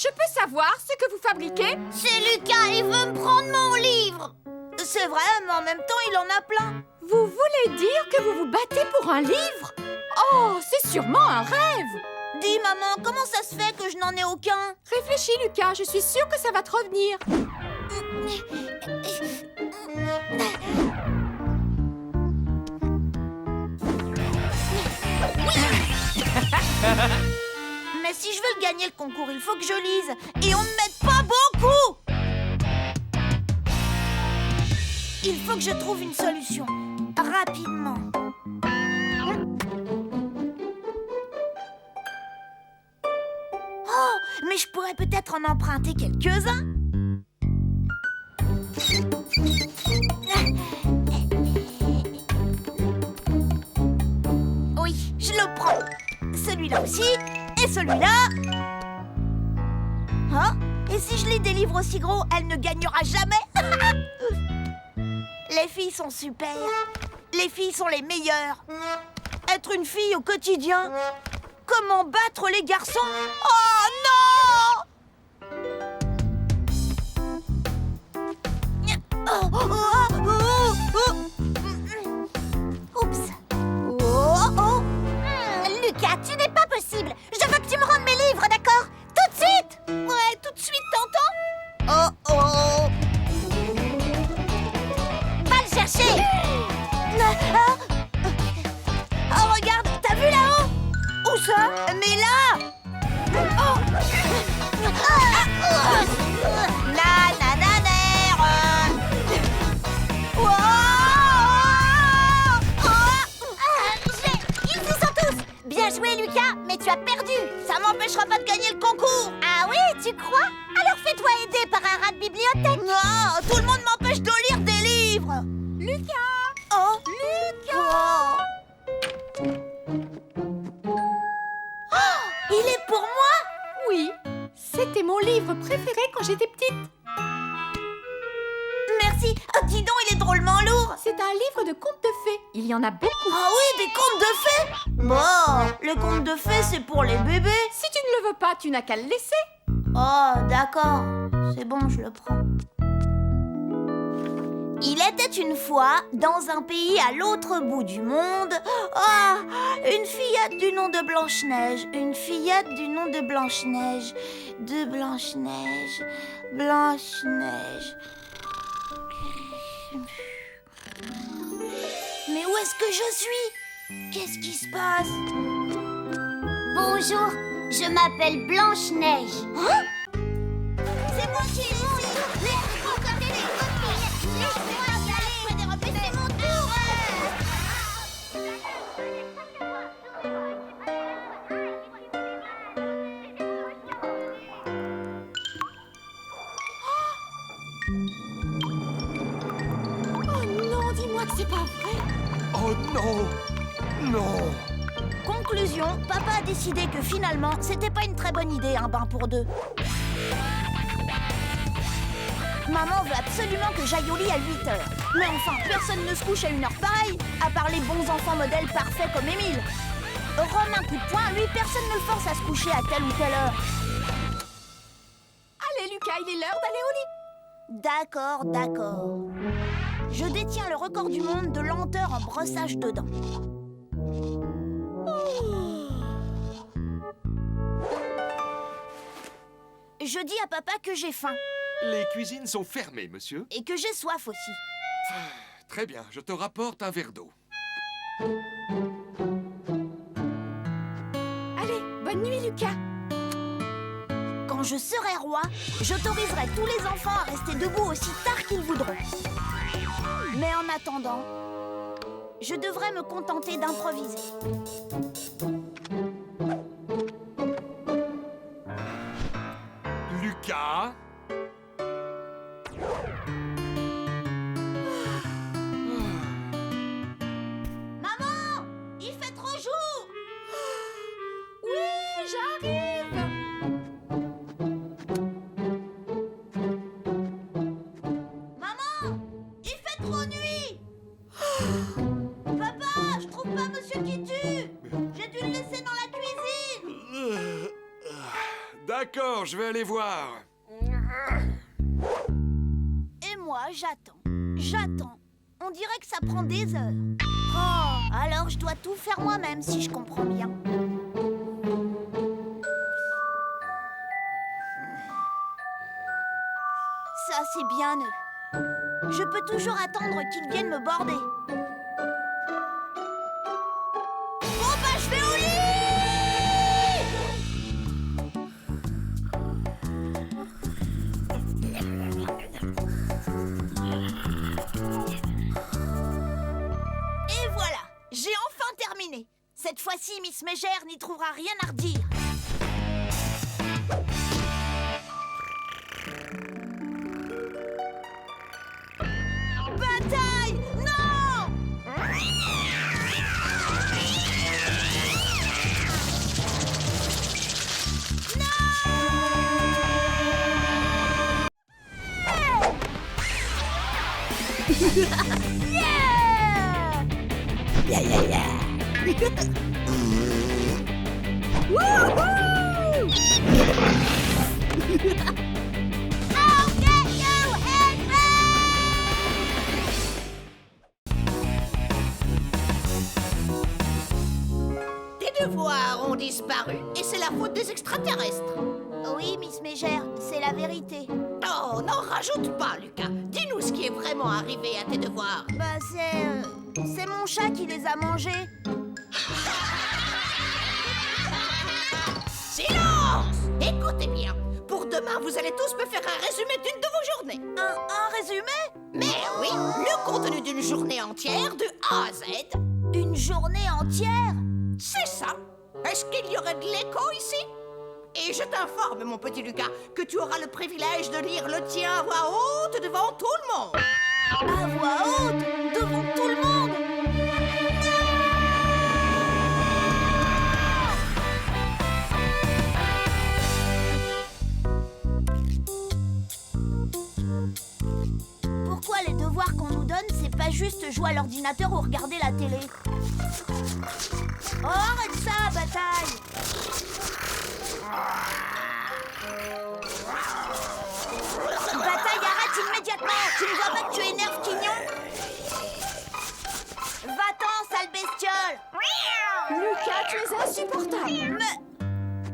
Je peux savoir ce que vous fabriquez? C'est Lucas, il veut me prendre mon livre. C'est vrai, mais en même temps, il en a plein. Vous voulez dire que vous vous battez pour un livre? Oh, c'est sûrement un rêve! Dis, maman, comment ça se fait que je n'en ai aucun? Réfléchis, Lucas, je suis sûre que ça va te revenir. Mais si je veux gagner le concours, il faut que je lise. Et on ne m'aide pas beaucoup. Il faut que je trouve une solution. Rapidement. Oh, mais je pourrais peut-être en emprunter quelques-uns. Oui, je le prends. Celui-là aussi. Et celui-là. Hein? Et si je lis des livres aussi gros, elle ne gagnera jamais. Les filles sont super. Les filles sont les meilleures. Être une fille au quotidien. Comment battre les garçons? Oh non! Oh, oh, oh, oh, oh. Oups. Oh, oh. Lucas, tu n'es pas possible. Je veux que tu me rendes mes livres, d'accord? Tout de suite. Ouais, tout de suite, t'entends? Oh, oh. Va le chercher. Oh, regarde, t'as vu là-haut? Où ça? Mais là. Oh. Ils y sont tous. Bien joué, Lucas, mais tu as perdu. Ça m'empêchera pas de gagner le concours. Ah oui, tu crois? Alors fais-toi aider par un rat de bibliothèque. Non, tout le monde m'empêche de lire des livres. Lucas! Oh, Lucas! Oh, il est pour moi? Oui, c'était mon livre préféré quand j'étais petite. Merci. Oh, dis donc, il est drôlement lourd. C'est un livre de contes de fées. Il y en a beaucoup. Ah oui, des contes de fées. Bon, les contes de fées, c'est pour les bébés. Si tu ne le veux pas, tu n'as qu'à le laisser. Oh, d'accord. C'est bon, je le prends. Il était une fois, dans un pays à l'autre bout du monde, une fillette du nom de Blanche-Neige. Une fillette du nom de Blanche-Neige. De Blanche-Neige. Blanche-Neige. Mais où est-ce que je suis? Qu'est-ce qui se passe? Bonjour, je m'appelle Blanche-Neige. Hein? C'est moi qui ai ici. Laisse-moi côté les copines. Laisse-moi y aller. C'est mon tour. Oh non, dis-moi que c'est pas vrai. Oh non! Non! Conclusion, papa a décidé que finalement, c'était pas une très bonne idée un bain pour deux. Maman veut absolument que j'aille au lit à 8h. Mais enfin, personne ne se couche à une heure pareille, à part les bons enfants modèles parfaits comme Émile. Rome un coup de poing, lui, personne ne le force à se coucher à telle ou telle heure. Allez, Lucas, il est l'heure d'aller au lit. D'accord, d'accord. Je détiens le record du monde de lenteur en brossage de dents. Je dis à papa que j'ai faim Les cuisines sont fermées, monsieur. et que j'ai soif aussi. Très bien, je te rapporte un verre d'eau. Allez, bonne nuit, Lucas. Quand je serai roi, j'autoriserai tous les enfants à rester debout aussi tard qu'ils voudront. Mais en attendant, je devrais me contenter d'improviser. Lucas? Maman, il fait trop jour. Oui, j'arrive. Maman, il fait trop nuit. Papa, je trouve pas Monsieur qui tue. J'ai dû le laisser dans la cuisine. D'accord, je vais aller voir. Et moi, j'attends. J'attends. On dirait que ça prend des heures. Oh, alors je dois tout faire moi-même, si je comprends bien. Ça, c'est bien eux. Je peux toujours attendre qu'ils viennent me border. Bon, bah, je vais au lit! Et voilà, j'ai enfin terminé. Cette fois-ci, Miss Mégère n'y trouvera rien à redire. Bataille! Non! Tes devoirs ont disparu et c'est la faute des extraterrestres. Oui, Miss Mégère, c'est la vérité. Oh, n'en rajoute pas, Lucas. Dis-nous ce qui est vraiment arrivé à tes devoirs. Bah, c'est mon chat qui les a mangés. Silence! Écoutez bien. Pour demain, vous allez tous me faire un résumé d'une de vos journées. Un résumé? Mais oui, le contenu d'une journée entière de A à Z. Une journée entière? C'est ça. Est-ce qu'il y aurait de l'écho ici? Et je t'informe, mon petit Lucas, que tu auras le privilège de lire le tien à voix haute devant tout le monde. À voix haute? Devant tout le monde? Pourquoi les devoirs qu'on nous donne, c'est pas juste jouer à l'ordinateur ou regarder la télé? Oh, arrête ça, Bataille! Bataille, arrête immédiatement! Tu ne vois pas que tu énerves Quignon? Va-t'en, sale bestiole! Lucas, tu es insupportable.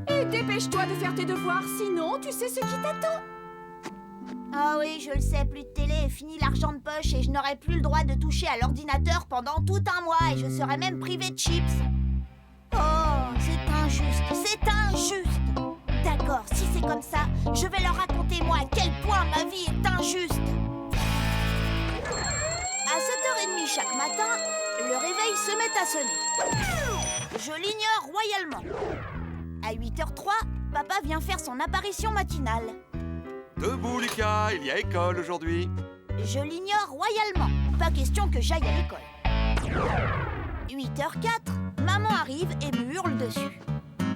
Et dépêche-toi de faire tes devoirs, sinon tu sais ce qui t'attend. Ah oui, je le sais, plus de télé, fini l'argent de poche et je n'aurai plus le droit de toucher à l'ordinateur pendant tout un mois et je serai même privé de chips. Oh, c'est injuste, c'est injuste. D'accord, si c'est comme ça, je vais leur raconter moi à quel point ma vie est injuste. À 7h30 chaque matin, le réveil se met à sonner. Je l'ignore royalement. À 8h03, papa vient faire son apparition matinale. Debout, Lucas, il y a école aujourd'hui. Je l'ignore royalement. Pas question que j'aille à l'école. 8h04, maman arrive et me hurle dessus.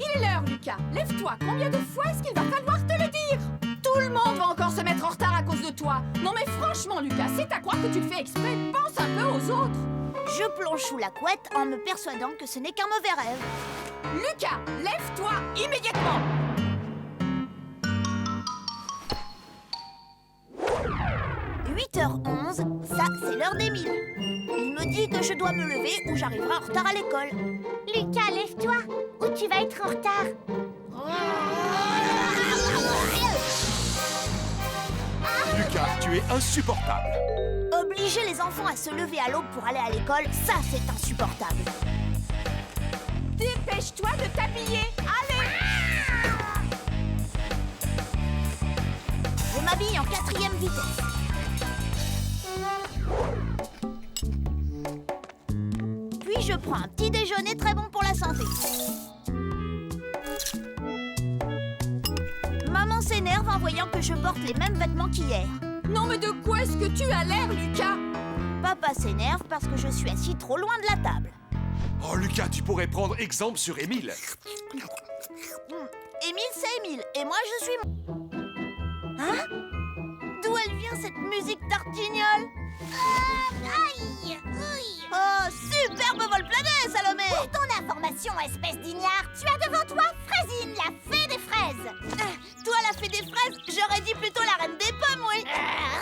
Il est l'heure, Lucas. Lève-toi. Combien de fois est-ce qu'il va falloir te le dire? Tout le monde va encore se mettre en retard à cause de toi. Non mais franchement, Lucas, c'est à croire que tu le fais exprès. Pense un peu aux autres. Je plonge sous la couette en me persuadant que ce n'est qu'un mauvais rêve. Lucas, lève-toi immédiatement. 8h11, ça c'est l'heure d'Émile. Il me dit que je dois me lever ou j'arriverai en retard à l'école. Lucas, lève-toi ou tu vas être en retard. Lucas, tu es insupportable. Obliger les enfants à se lever à l'aube pour aller à l'école, ça c'est insupportable. Dépêche-toi de t'habiller. Allez. Je m'habille en 4e vitesse. Puis je prends un petit déjeuner très bon pour la santé. Maman s'énerve en voyant que je porte les mêmes vêtements qu'hier. Non mais de quoi est-ce que tu as l'air, Lucas? Papa s'énerve parce que je suis assis trop loin de la table. Oh, Lucas, tu pourrais prendre exemple sur Émile. Émile, c'est Émile, et moi je suis... Hein? D'où elle vient cette musique tartignole. Aïe, oui. Oh, superbe vol plané, Salomé. Pour ton information, espèce d'ignare, tu as devant toi Fraisine, la fée des fraises. Toi, la fée des fraises, j'aurais dit plutôt la reine des pommes, oui.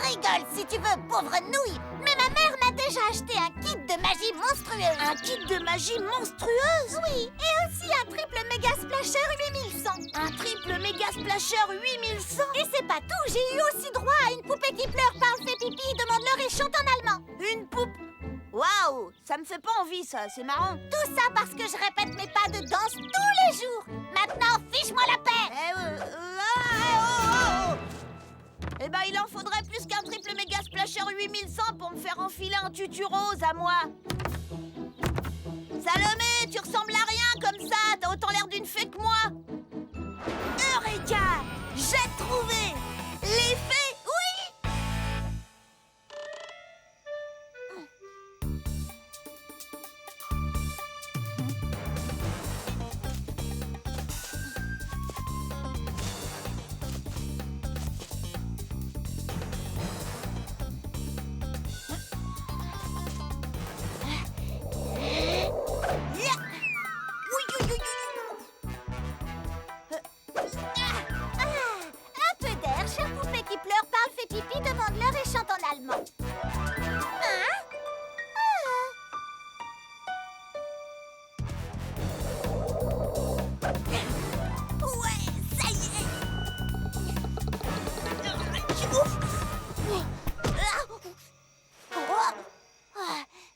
Rigole si tu veux, pauvre nouille. Mais ma mère m'a déjà acheté un kit de magie monstrueuse. Un kit de magie monstrueuse? Oui, et aussi un triple méga splasher 8100. Un triple méga splasher 8100? Et c'est pas tout, j'ai eu aussi droit à une poupée qui pleure, parle, fait pipi, demande-leur et chante en allemand. Une poupe? Waouh, ça me fait pas envie ça, c'est marrant. Tout ça parce que je répète mes pas de danse tous les jours. Maintenant, fiche-moi la paix. Eh ben, il en faudrait plus qu'un triple méga splasher 8100 pour me faire enfiler un tutu rose à moi. Salomé, tu ressembles à rien comme ça, t'as autant l'air d'une fée que moi. Eureka! J'ai trouvé! Les fées, oui! Un peu d'air, chère poupée qui pleure, parle, fait pipi, demande-leur et chante en allemand. Hein? Ouais, ça y est.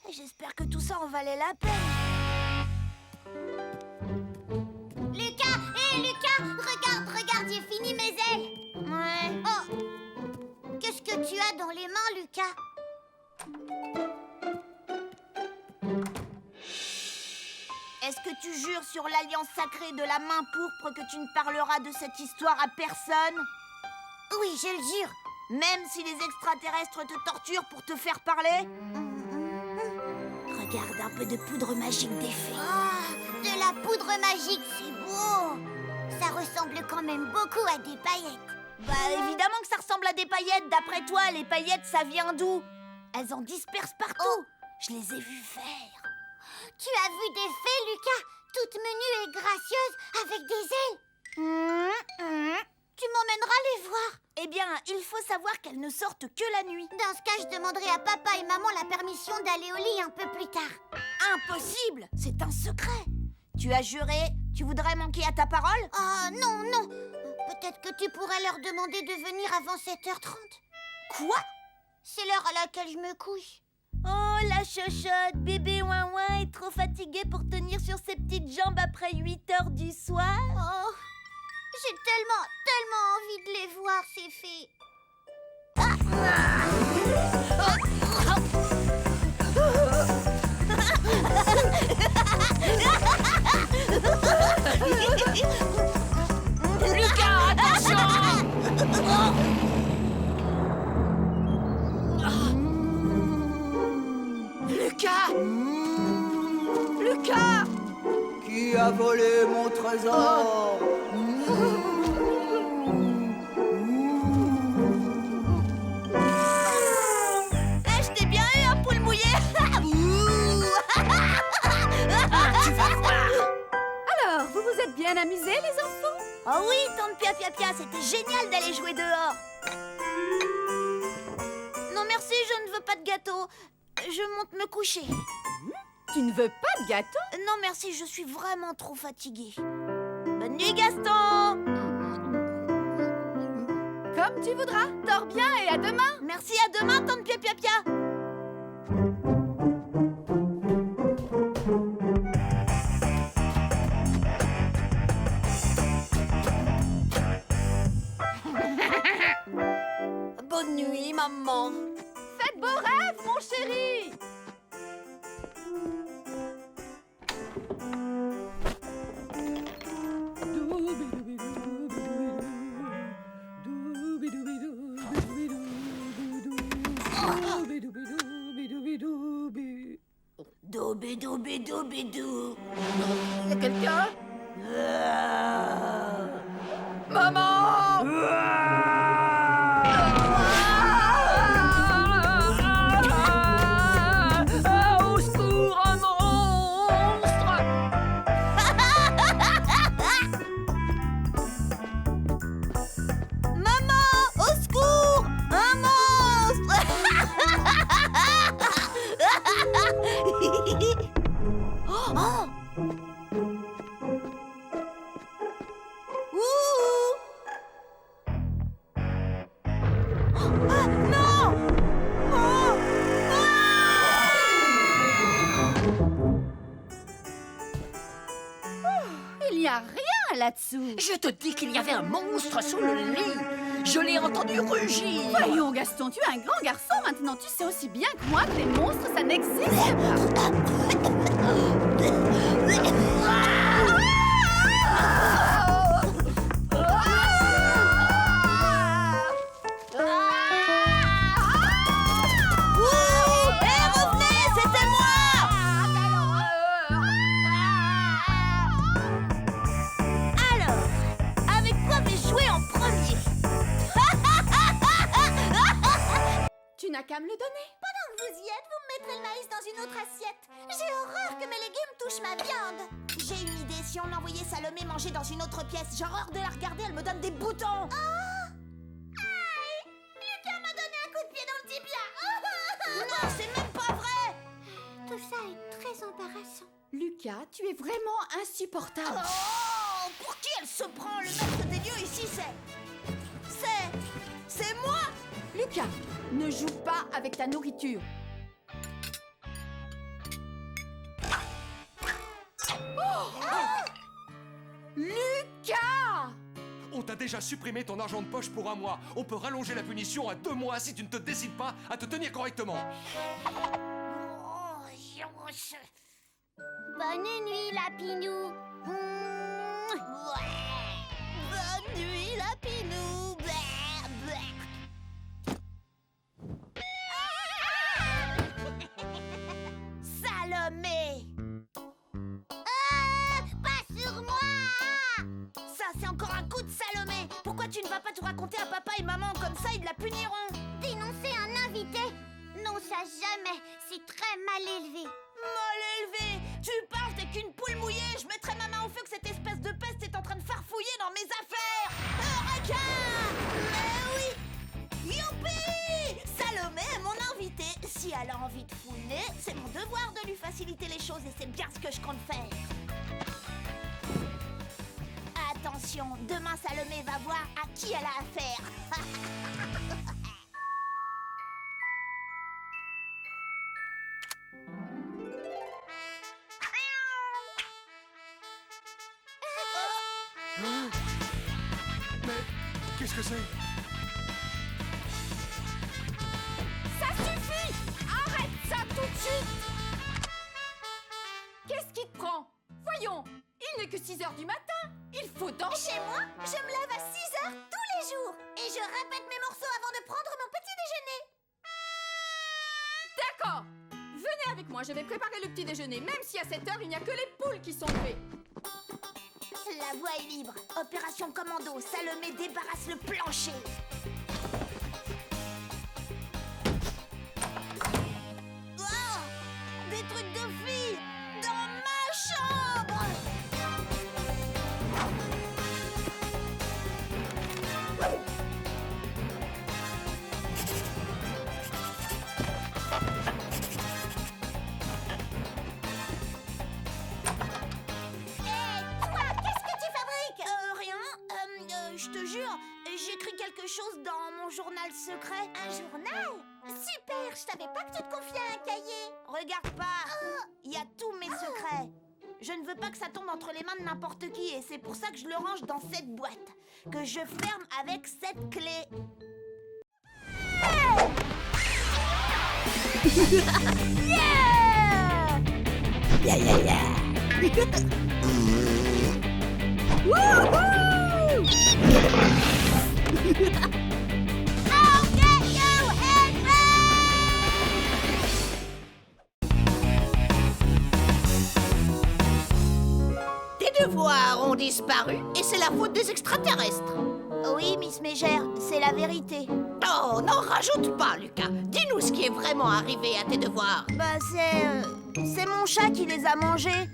J'espère que tout ça en valait la peine. Lucas, hé Lucas, regarde, j'ai fini mes ailes. Ouais. Oh, qu'est-ce que tu as dans les mains, Lucas? Est-ce que tu jures sur l'alliance sacrée de la main pourpre que tu ne parleras de cette histoire à personne? Oui, je le jure. Même si les extraterrestres te torturent pour te faire parler? Regarde un peu de poudre magique des fées. Oh, de la poudre magique, c'est beau. Ça ressemble quand même beaucoup à des paillettes. Bah évidemment que ça ressemble à des paillettes. D'après toi, les paillettes, ça vient d'où? Elles en dispersent partout. Oh. Je les ai vues faire. Tu as vu des fées, Lucas? Toutes menues et gracieuses, avec des ailes. Tu m'emmèneras les voir. Eh bien, il faut savoir qu'elles ne sortent que la nuit. Dans ce cas, je demanderai à papa et maman la permission d'aller au lit un peu plus tard. Impossible! C'est un secret. Tu as juré? Tu voudrais manquer à ta parole? Ah, non. Peut-être que tu pourrais leur demander de venir avant 7h30. Quoi? C'est l'heure à laquelle je me couche. Oh, la chochotte, bébé ouin-ouin est trop fatigué pour tenir sur ses petites jambes après 8h du soir. Oh, j'ai tellement envie de les voir, ces fées. Lucas, attention! Lucas! Qui a volé mon trésor? Je t'ai bien eu, un poule mouillé. Alors, vous vous êtes bien amusés, les enfants? Oh oui, tante Pia Pia Pia, c'était génial d'aller jouer dehors. Non merci, je ne veux pas de gâteau. Je monte me coucher. Tu ne veux pas de gâteau? Non merci, je suis vraiment trop fatiguée. Bonne nuit Gaston. Comme tu voudras. Dors bien et à demain. Merci, à demain tante Pia Pia Pia. Bonne nuit, maman. Faites beaux rêves, mon chéri. Doubidou. Y a quelqu'un? Maman! Non! Il n'y a rien là-dessous. Je te dis qu'il y avait un monstre sous le lit. Je l'ai entendu rugir. Voyons, Gaston, tu es un grand garçon. Maintenant, tu sais aussi bien que moi que les monstres, ça n'existe pas. Tu n'as qu'à me le donner. Pendant que vous y êtes, vous me mettrez le maïs dans une autre assiette. J'ai horreur que mes légumes touchent ma viande. J'ai une idée, si on envoyait Salomé manger dans une autre pièce, j'ai horreur de la regarder, elle me donne des boutons. Oh! Aïe! Lucas m'a donné un coup de pied dans le tibia. Non, c'est même pas vrai. Tout ça est très embarrassant. Lucas, tu es vraiment insupportable. Oh! Pour qui elle se prend? Le maître des lieux ici, c'est moi! Lucas, ne joue pas avec ta nourriture. Lucas! On t'a déjà supprimé ton argent de poche pour 1 mois. On peut rallonger la punition à 2 mois si tu ne te décides pas à te tenir correctement. Bonne nuit, Lapinou. Bonne nuit, Lapinou. Salomé. Pas sur moi. Ça, c'est encore un coup de Salomé. Pourquoi tu ne vas pas tout raconter à papa et maman? Comme ça, ils la puniront. Dénoncer un invité? Non, ça jamais. C'est très mal élevé. Mal élevé? Tu parles, t'es qu'une poule mouillée. Je mettrai ma main au feu que cette espèce de peste est en train de farfouiller dans mes affaires. Eureka! Mais oui! Youpi! Salomé est mon invitée. Si elle a envie de fouiner, c'est mon devoir de lui faciliter les choses et c'est bien ce que je compte faire. Attention, demain Salomé va voir à qui elle a affaire. Mais qu'est-ce que c'est? Ça suffit! Arrête ça tout de suite! Qu'est-ce qui te prend? Voyons, il n'est que 6h du matin. Il faut dormir. Chez moi, je me lève à 6h tous les jours. Et je répète mes morceaux avant de prendre mon petit déjeuner. D'accord. Venez avec moi, je vais préparer le petit déjeuner. Même si à cette heure, il n'y a que les poules qui sont levées. La voie est libre. Opération commando. Salomé débarrasse le plancher. Oh! Des trucs de filles dans ma chambre. Je te jure, j'écris quelque chose dans mon journal secret. Un journal? Super, je savais pas que tu te confiais à un cahier. Regarde pas, il y a tous mes secrets. Je ne veux pas que ça tombe entre les mains de n'importe qui et c'est pour ça que je le range dans cette boîte, que je ferme avec cette clé. Yeah! Yeah, yeah, yeah! Wouhou! I'll get you, Henry! Tes devoirs ont disparu et c'est la faute des extraterrestres. Oui, Miss Mégère, c'est la vérité. Oh, n'en rajoute pas, Lucas. Dis-nous ce qui est vraiment arrivé à tes devoirs. Bah, c'est mon chat qui les a mangés.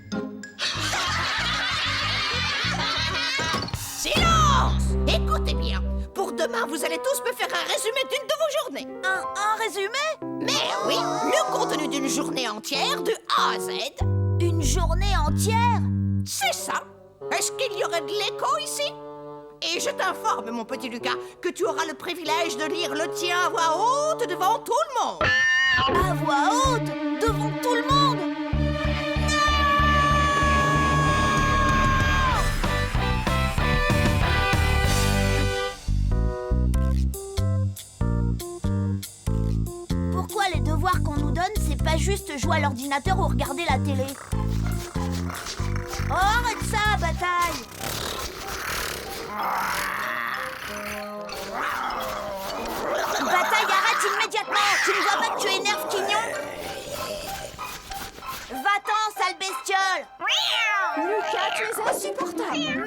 Silence! Écoutez bien. Pour demain, vous allez tous me faire un résumé d'une de vos journées. Un résumé? Mais oui, le contenu d'une journée entière de A à Z. Une journée entière? C'est ça. Est-ce qu'il y aurait de l'écho ici? Et je t'informe, mon petit Lucas, que tu auras le privilège de lire le tien à voix haute devant tout le monde. À voix haute, devant tout le monde. Pourquoi les devoirs qu'on nous donne, c'est pas juste jouer à l'ordinateur ou regarder la télé? Oh, arrête ça, bataille! Bataille, arrête immédiatement! Tu ne vois pas que tu énerves Quignon? Va-t'en, sale bestiole! Lucas, tu es insupportable.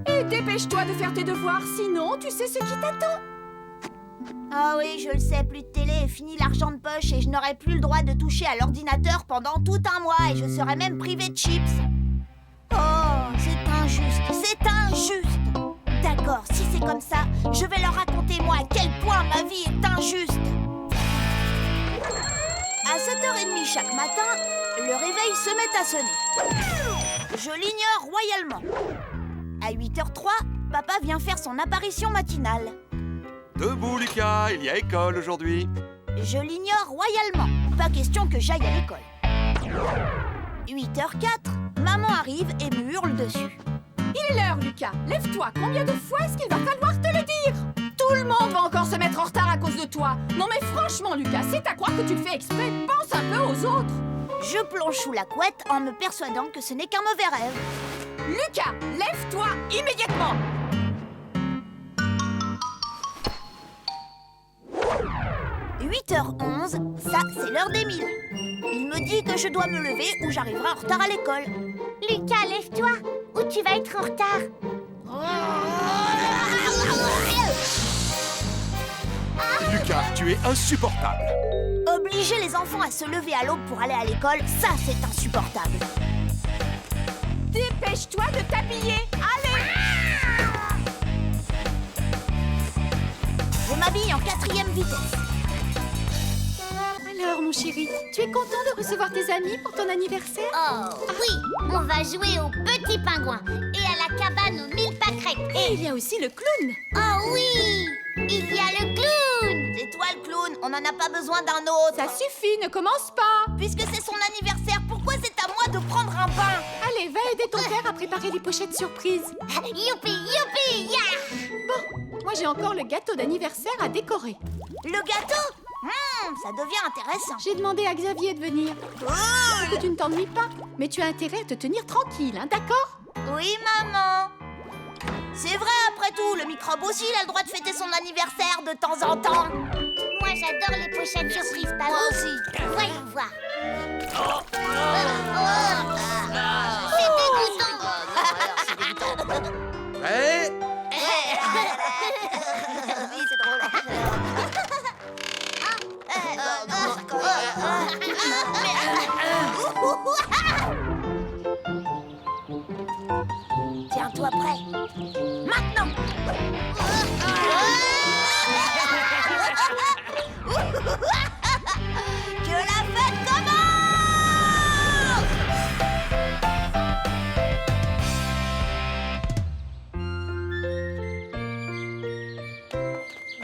Et dépêche-toi de faire tes devoirs, sinon tu sais ce qui t'attend. Ah oui, je le sais, plus de télé et fini l'argent de poche et je n'aurai plus le droit de toucher à l'ordinateur pendant tout un mois et je serai même privé de chips. Oh, c'est injuste, c'est injuste. D'accord, si c'est comme ça, je vais leur raconter moi à quel point ma vie est injuste. À 7h30 chaque matin, le réveil se met à sonner. Je l'ignore royalement. À 8h03, papa vient faire son apparition matinale. Debout, Lucas, il y a école aujourd'hui. Je l'ignore royalement. Pas question que j'aille à l'école. 8h04, maman arrive et me hurle dessus. Il est l'heure, Lucas. Lève-toi. Combien de fois est-ce qu'il va falloir te le dire? Tout le monde va encore se mettre en retard à cause de toi. Non mais franchement, Lucas, c'est à croire que tu le fais exprès. Pense un peu aux autres. Je plonge sous la couette en me persuadant que ce n'est qu'un mauvais rêve. Lucas, lève-toi immédiatement. 8h11, ça c'est l'heure d'Émile. Il me dit que je dois me lever ou j'arriverai en retard à l'école. Lucas, lève-toi ou tu vas être en retard. Lucas, tu es insupportable. Obliger les enfants à se lever à l'aube pour aller à l'école, ça c'est insupportable. Dépêche-toi de t'habiller. Allez. Je m'habille en 4e vitesse. Alors, mon chéri, tu es content de recevoir tes amis pour ton anniversaire? Oh oui, on va jouer au petit pingouin et à la cabane aux 1000 pâquerettes. Et il y a aussi le clown. Oh oui, il y a le clown. C'est toi le clown, on n'en a pas besoin d'un autre. Ça suffit, ne commence pas. Puisque c'est son anniversaire, pourquoi c'est à moi de prendre un bain? Allez, va aider ton père à préparer les pochettes surprises. Youpi, youpi, ya. Bon, moi j'ai encore le gâteau d'anniversaire à décorer. Le gâteau? Ça devient intéressant. J'ai demandé à Xavier de venir. Que tu ne t'ennuies pas, mais tu as intérêt à te tenir tranquille, hein, d'accord? Oui, maman. C'est vrai, après tout, le microbe aussi, il a le droit de fêter son anniversaire de temps en temps. Moi j'adore les pochettes surprises, pas Moi vous? aussi. Voyons voir. C'est dégoûtant. Prêt? Oui, c'est drôle. Tiens-toi prêt. Maintenant. Que la fête commence!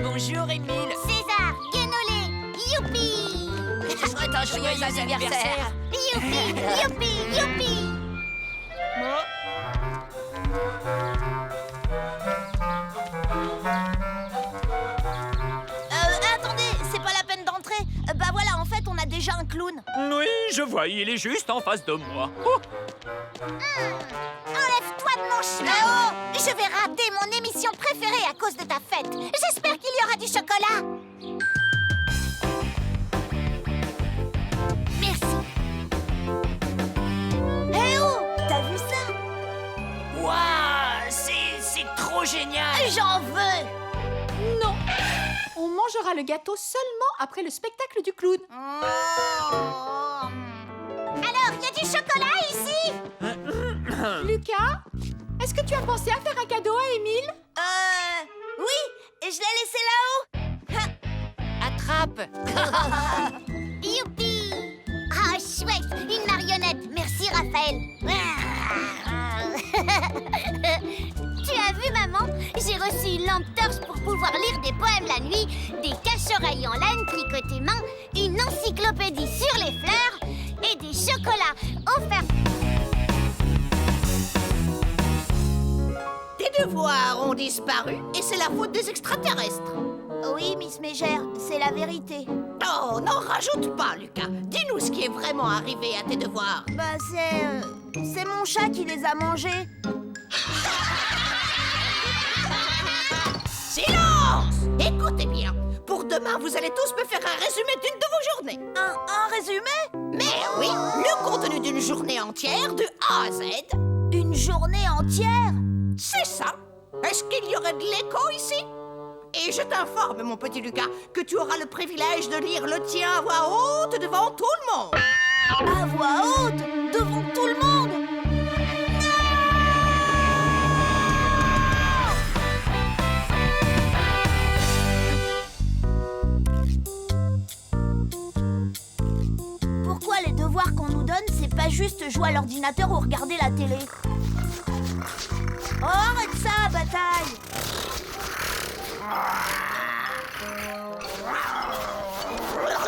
Bonjour, Émile. César, Guénolé, youpi. Je souhaite un joyeux anniversaire. Youpi, youpi, youpi. Attendez, c'est pas la peine d'entrer. Bah voilà, en fait, on a déjà un clown. Oui, je vois, il est juste en face de moi. Oh, Enlève-toi de mon chemin. Oh, je vais rater mon émission préférée à cause de ta fête. J'espère qu'il y aura du chocolat. Merci. Eh oh, t'as vu ça? Waouh, c'est trop génial. J'en veux. Non. On mangera le gâteau seulement après le spectacle du clown. Alors, il y a du chocolat ici? Lucas, est-ce que tu as pensé à faire un cadeau à Émile? Oui, et je l'ai laissé là-haut. Attrape. Youpi. Ah, chouette, une marionnette. Merci, Raphaël. Tu as vu, maman? J'ai reçu une lampe torche pour pouvoir lire des poèmes la nuit, des caches-oreilles en laine tricotées main, une encyclopédie sur les fleurs et des chocolats offerts. Tes devoirs ont disparu et c'est la faute des extraterrestres. Oui, Miss Mégère, c'est la vérité. Oh, n'en rajoute pas, Lucas. Dis-nous ce qui est vraiment arrivé à tes devoirs. Bah, c'est mon chat qui les a mangés. Silence! Écoutez bien. Pour demain, vous allez tous me faire un résumé d'une de vos journées. Un résumé? Mais oui, le contenu d'une journée entière de A à Z. Une journée entière? C'est ça. Est-ce qu'il y aurait de l'écho ici? Et je t'informe, mon petit Lucas, que tu auras le privilège de lire le tien à voix haute devant tout le monde. À voix haute? Devant tout le monde? Pourquoi les devoirs qu'on nous donne, c'est pas juste jouer à l'ordinateur ou regarder la télé? Oh, arrête ça, bataille!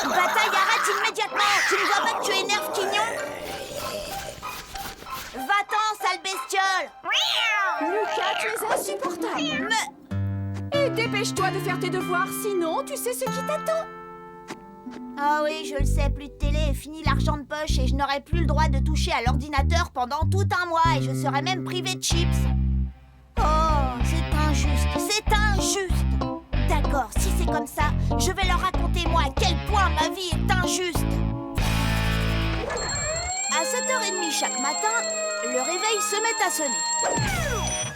Bataille, arrête immédiatement! Tu ne vois pas que tu énerves Quignon? Va-t'en, sale bestiole! Lucas, tu es insupportable. Et dépêche-toi de faire tes devoirs, sinon tu sais ce qui t'attend. Ah oui, je le sais, plus de télé et fini l'argent de poche et je n'aurai plus le droit de toucher à l'ordinateur pendant tout un mois et je serai même privé de chips. Oh, c'est injuste, c'est injuste. D'accord, si c'est comme ça, je vais leur raconter moi à quel point ma vie est injuste. À 7h30 chaque matin, le réveil se met à sonner.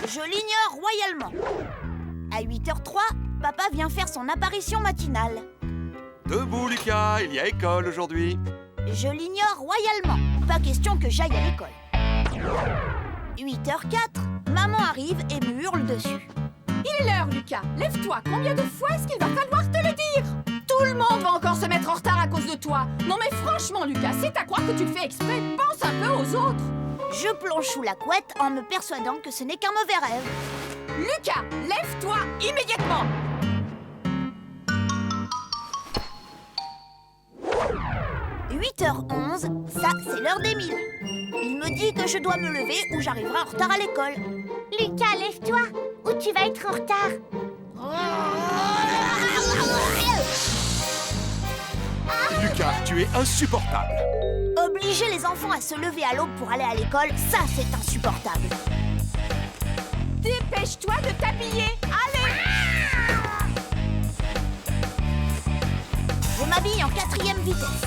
Je l'ignore royalement. À 8h03, papa vient faire son apparition matinale. Debout, Lucas, il y a école aujourd'hui. Je l'ignore royalement. Pas question que j'aille à l'école. 8h04, maman arrive et me hurle dessus. Il est l'heure, Lucas. Lève-toi. Combien de fois est-ce qu'il va falloir te le dire? Tout le monde va encore se mettre en retard à cause de toi. Non mais franchement, Lucas, c'est à croire que tu le fais exprès. Pense un peu aux autres. Je plonge sous la couette en me persuadant que ce n'est qu'un mauvais rêve. Lucas, lève-toi immédiatement. 8h11, ça c'est l'heure d'Émile. Il me dit que je dois me lever ou j'arriverai en retard à l'école. Lucas, lève-toi, ou tu vas être en retard. Lucas, tu es insupportable. Obliger les enfants à se lever à l'aube pour aller à l'école, ça c'est insupportable. Dépêche-toi de t'habiller. Allez. Je m'habille en 4e vitesse.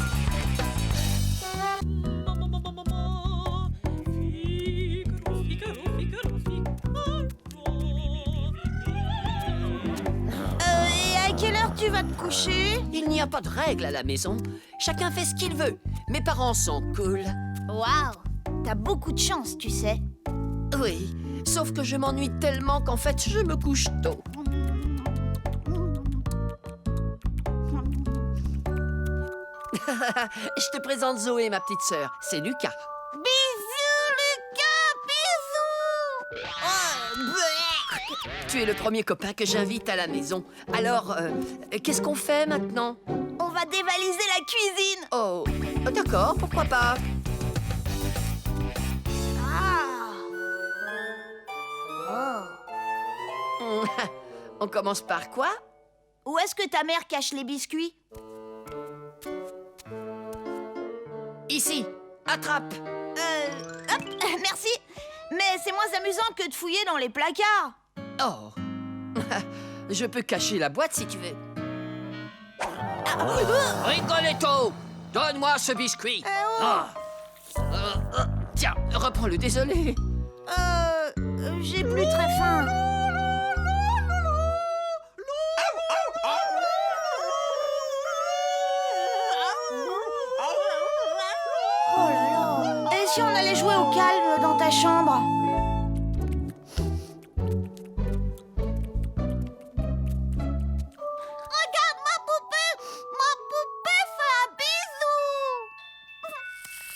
Et à quelle heure tu vas te coucher? Il n'y a pas de règle à la maison. Chacun fait ce qu'il veut. Mes parents sont cool. Waouh, t'as beaucoup de chance, tu sais. Oui, sauf que je m'ennuie tellement qu'en fait, je me couche tôt. Je te présente Zoé, ma petite sœur. C'est Lucas. Bisous, Lucas, bisous. Tu es le premier copain que j'invite à la maison. Alors, qu'est-ce qu'on fait maintenant? On va dévaliser la cuisine. Oh, d'accord, pourquoi pas? Ah. Oh. On commence par quoi? Où est-ce que ta mère cache les biscuits? Ici, attrape. Hop, merci. Mais c'est moins amusant que de fouiller dans les placards. Oh, je peux cacher la boîte si tu veux. Rigoletto, donne-moi ce biscuit. Ah. Tiens, reprends-le, désolé. J'ai plus très faim. Oh là là. Et si on allait jouer au calme dans ta chambre? Regarde ma poupée! Ma poupée fait un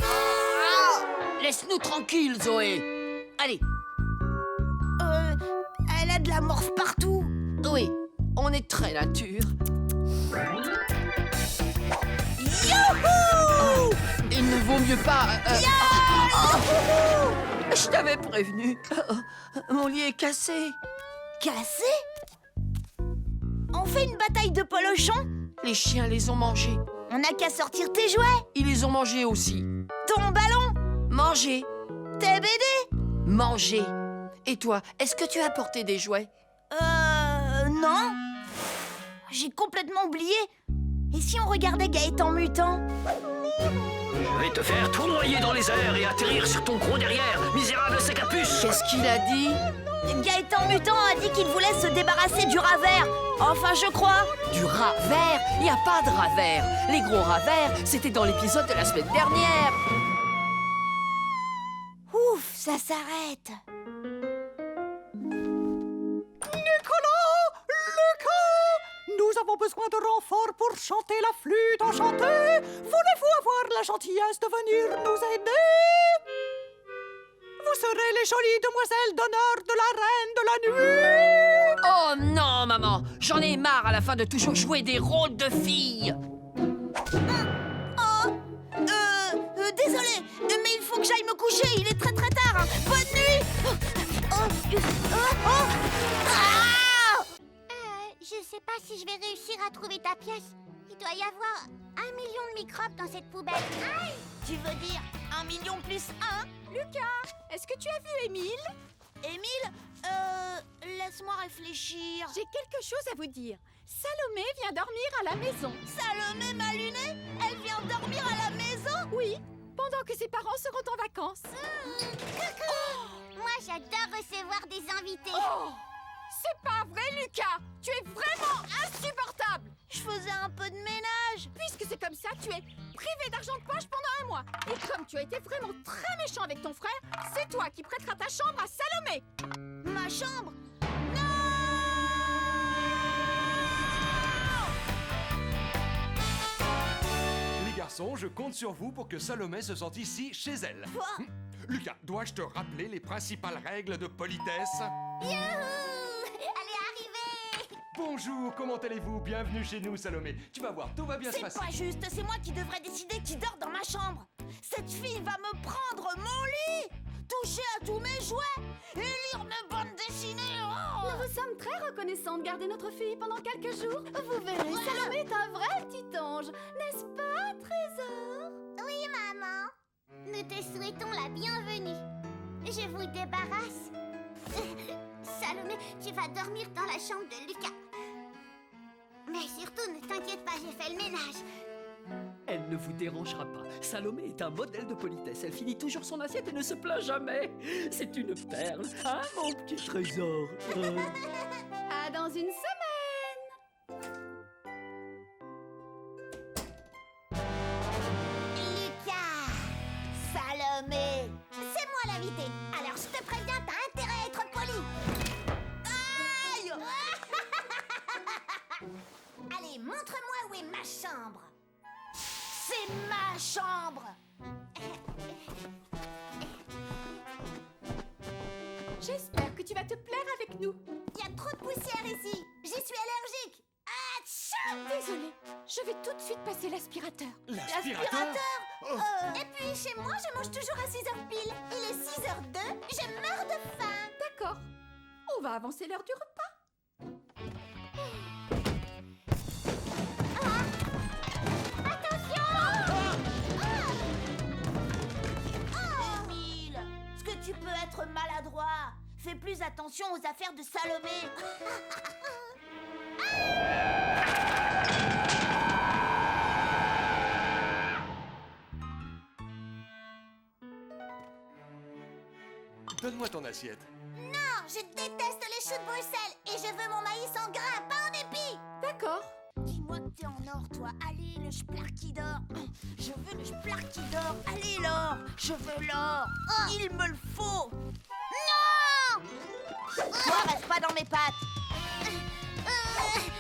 bisou! Laisse-nous tranquilles, Zoé. Allez. la morphe partout. Oui, on est très nature. Youhou! Il ne vaut mieux pas... Je t'avais prévenu. Mon lit est cassé. Cassé? On fait une bataille de polochons? Les chiens les ont mangés. On n'a qu'à sortir tes jouets. Ils les ont mangés aussi. Ton ballon? Mangés. Tes BD? Mangés. Et toi, est-ce que tu as apporté des jouets? Non. J'ai complètement oublié. Et si on regardait Gaëtan Mutant? Je vais te faire tournoyer dans les airs et atterrir sur ton gros derrière, misérable sécapuce. Qu'est-ce qu'il a dit? Gaëtan Mutant a dit qu'il voulait se débarrasser du rat vert. Enfin, je crois. Du rat vert? Il n'y a pas de rat vert. Les gros rats verts, c'était dans l'épisode de la semaine dernière. Ouf, ça s'arrête. Nous avons besoin de renforts pour chanter la flûte enchantée. Voulez-vous avoir la gentillesse de venir nous aider? Vous serez les jolies demoiselles d'honneur de la Reine de la Nuit. Oh non, maman. J'en ai marre à la fin de toujours jouer des rôles de filles. Désolé, mais il faut que j'aille me coucher. Il est très très tard. Hein. Bonne nuit. Je sais pas si je vais réussir à trouver ta pièce. Il doit y avoir 1 million de microbes dans cette poubelle. Aïe! Tu veux dire 1 million plus 1? Lucas, est-ce que tu as vu Émile? Émile, laisse-moi réfléchir. J'ai quelque chose à vous dire. Salomé vient dormir à la maison. Salomé m'a luné? Elle vient dormir à la maison? Oui, pendant que ses parents seront en vacances. Moi, j'adore recevoir des invités. Oh! C'est pas vrai, Lucas! Tu es vraiment insupportable! Je faisais un peu de ménage. Puisque c'est comme ça, tu es privé d'argent de poche pendant 1 mois. Et comme tu as été vraiment très méchant avec ton frère, c'est toi qui prêteras ta chambre à Salomé. Ma chambre? Les garçons, je compte sur vous pour que Salomé se sente ici, chez elle. Lucas, dois-je te rappeler les principales règles de politesse? Youhou! Elle est arrivée! Bonjour, comment allez-vous? Bienvenue chez nous, Salomé. Tu vas voir, tout va bien se C'est passer. pas juste, c'est moi qui devrais décider qui dort dans ma chambre. Cette fille va me prendre mon lit, toucher à tous mes jouets et lire mes bandes dessinées. Oh! Nous vous sommes très reconnaissants de garder notre fille pendant quelques jours. Vous verrez, Salomé est un vrai petit ange. N'est-ce pas, Trésor? Oui, maman. Nous te souhaitons la bienvenue. Je vous débarrasse. Salomé, tu vas dormir dans la chambre de Lucas. Mais surtout, ne t'inquiète pas, j'ai fait le ménage. Elle ne vous dérangera pas. Salomé est un modèle de politesse. Elle finit toujours son assiette et ne se plaint jamais. C'est une perle, hein, mon petit trésor. À dans une semaine! Lucas, Salomé, c'est moi l'invité. Alors je te préviens, t'as intérêt à être poli. Aïe! Allez, montre-moi où est ma chambre. C'est ma chambre. J'espère que tu vas te plaire avec nous. Il y a trop de poussière ici. J'y suis allergique. Atchou! Désolée, je vais tout de suite passer l'aspirateur. L'aspirateur? Et puis chez moi, je mange toujours à 6h pile. Il est 6h02, je meurs de faim. D'accord, on va avancer l'heure du repas. Émile, est-ce que tu peux être maladroit? Fais plus attention aux affaires de Salomé. Donne-moi ton assiette. Non, je déteste les choux de Bruxelles et je veux mon maïs en grain, pas en épis. D'accord. Dis-moi que t'es en or, toi. Allez, le splar qui dort. Je veux le splar qui dort. Allez, l'or. Je veux l'or. Il me le faut. Non! Toi, reste pas dans mes pattes.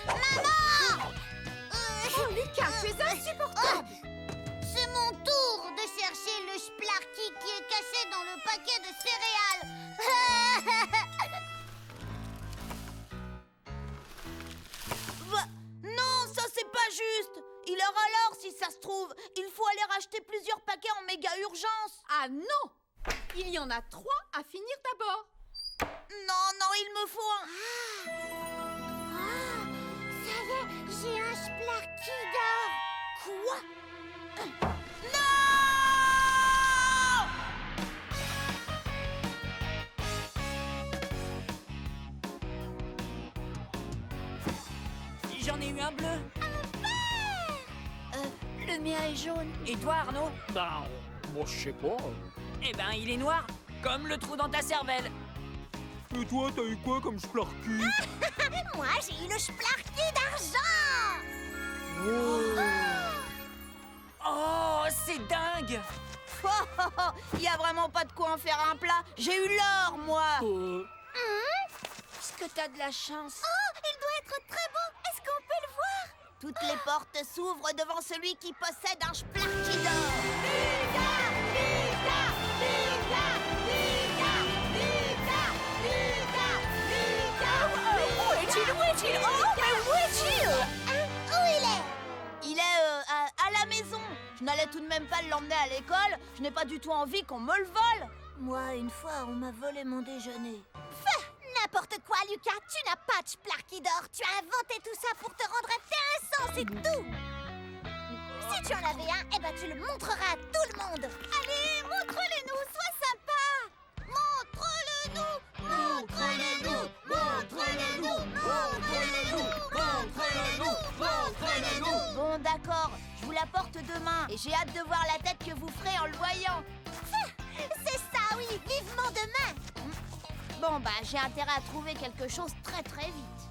Maman! Oh, Lucas, tu es insupportable. C'est mon tour de chercher le Splarky qui est caché dans le paquet de céréales. Dis-leur alors, si ça se trouve. Il faut aller racheter plusieurs paquets en méga urgence. Ah non! Il y en a 3 à finir d'abord. Non, non, il me faut un... Ah, ça y est, j'ai un Splarky d'or. Quoi? Non! J'en ai eu un bleu. Le mien est jaune. Et toi, Arnaud? Ben, moi je sais pas. Eh ben, il est noir, comme le trou dans ta cervelle. Et toi, t'as eu quoi comme Splarky? Moi, j'ai eu le Splarky d'argent. Oh, c'est dingue! Oh, oh, oh, il y a vraiment pas de quoi en faire un plat. J'ai eu l'or, moi. Est-ce que t'as de la chance? Oh, il doit être très beau. Est-ce qu'on peut le voir? Toutes les portes s'ouvrent devant celui qui possède un Splarky d'or. Où est-il? Où est-il? Oh, mais où est-il? Où il est? Il est à la maison. Je n'allais tout de même pas l'emmener à l'école. Je n'ai pas du tout envie qu'on me le vole. Moi, une fois, on m'a volé mon déjeuner. N'importe quoi, Lucas. Tu n'as pas de Splarky d'or. Tu as inventé tout ça pour te rendre intéressant, c'est tout. Si tu en avais un, eh ben tu le montreras à tout le monde. Allez, montre-le-nous, sois sympa. Montre-le-nous, montre-le-nous, montre-le-nous, montre-le-nous, montre-le-nous, montre-le-nous. Bon, d'accord. Je vous l'apporte demain. Et j'ai hâte de voir la tête que vous ferez en le voyant. C'est ça, oui, vivement demain. Bon, bah, j'ai intérêt à trouver quelque chose très très vite.